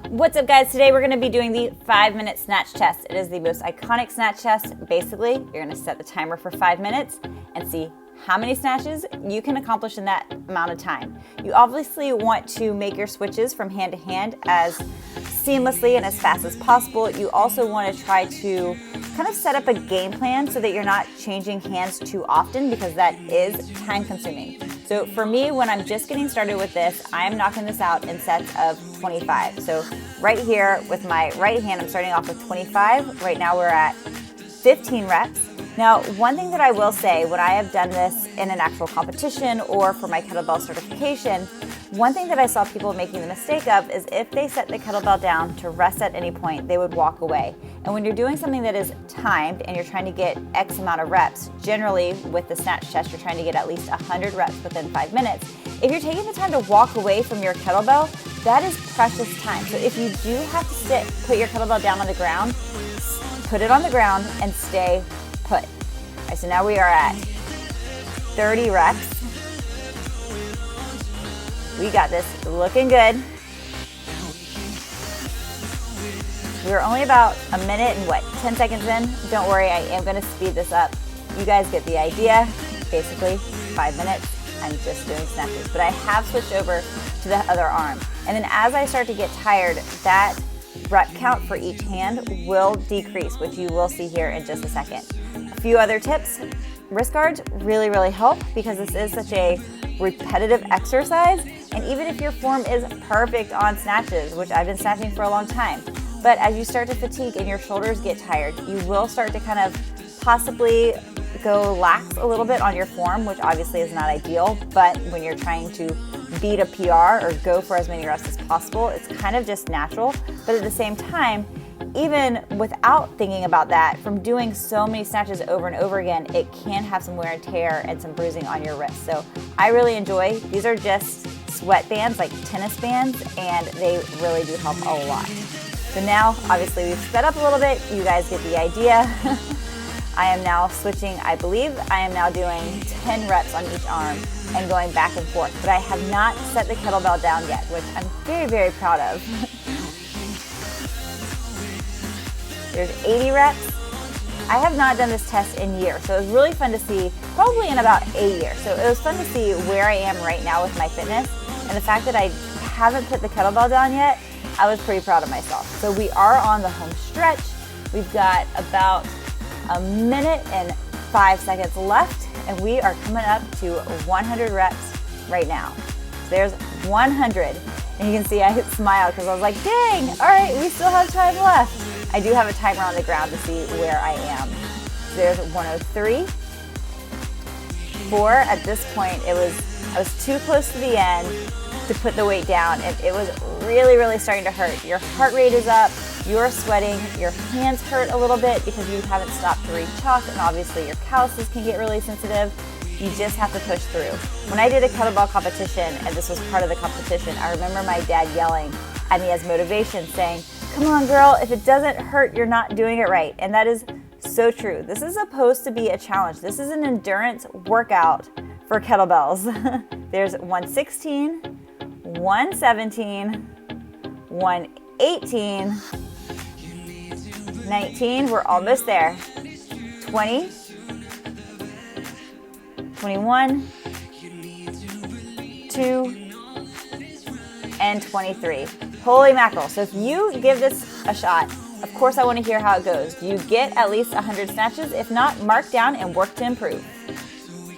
What's up, guys? Today we're going to be doing the 5-minute snatch test. It is the most iconic snatch test. Basically, you're going to set the timer for 5 minutes and see how many snatches you can accomplish in that amount of time. You obviously want to make your switches from hand to hand as seamlessly and as fast as possible. You also want to try to kind of set up a game plan so that you're not changing hands too often, because that is time consuming. So for me, when I'm just getting started with this, I'm knocking this out in sets of 25. So right here with my right hand, I'm starting off with 25. Right now we're at 15 reps. Now, one thing that I will say, when I have done this in an actual competition or for my kettlebell certification, one thing that I saw people making the mistake of is if they set the kettlebell down to rest at any point, they would walk away. And when you're doing something that is timed and you're trying to get X amount of reps, generally with the snatch test, you're trying to get at least 100 reps within 5 minutes. If you're taking the time to walk away from your kettlebell, that is precious time. So if you do have to put your kettlebell down on the ground, put it on the ground and stay put. All right, so now we are at 30 reps. We got this, looking good. We're only about a minute and 10 seconds in. Don't worry, I am gonna speed this up. You guys get the idea. Basically, 5 minutes, I'm just doing snatches. But I have switched over to the other arm. And then as I start to get tired, that rep count for each hand will decrease, which you will see here in just a second. A few other tips. Wrist guards really, really help because this is such a repetitive exercise. And even if your form is perfect on snatches, which I've been snatching for a long time, but as you start to fatigue and your shoulders get tired, you will start to kind of possibly go lax a little bit on your form, which obviously is not ideal. But when you're trying to beat a PR or go for as many reps as possible, it's kind of just natural. But at the same time, even without thinking about that, from doing so many snatches over and over again, it can have some wear and tear and some bruising on your wrist. So I really enjoy, these are just sweat bands, like tennis bands, and they really do help a lot. So now, obviously we've sped up a little bit, you guys get the idea. I am now switching, I believe I am now doing 10 reps on each arm and going back and forth, but I have not set the kettlebell down yet, which I'm very, very proud of. There's 80 reps. I have not done this test in years, so it was really fun to see, probably in about 8 years. So it was fun to see where I am right now with my fitness, and the fact that I haven't put the kettlebell down yet, I was pretty proud of myself. So we are on the home stretch. We've got about a minute and 5 seconds left, and we are coming up to 100 reps right now. So there's 100. And you can see I smiled because I was like, dang, all right, we still have time left. I do have a timer on the ground to see where I am. So there's 103. 4, at this point, I was too close to the end to put the weight down, and it was really, really starting to hurt. Your heart rate is up, you're sweating, your hands hurt a little bit because you haven't stopped to re-chalk, and obviously your calluses can get really sensitive. You just have to push through. When I did a kettlebell competition, and this was part of the competition, I remember my dad yelling at me as motivation, saying, come on girl, if it doesn't hurt, you're not doing it right. And that is so true. This is supposed to be a challenge. This is an endurance workout for kettlebells. There's 116, 117, 118, 19, we're almost there, 20, 21, 2, and 23. Holy mackerel. So if you give this a shot, of course I want to hear how it goes. Do you get at least 100 snatches? If not, mark down and work to improve.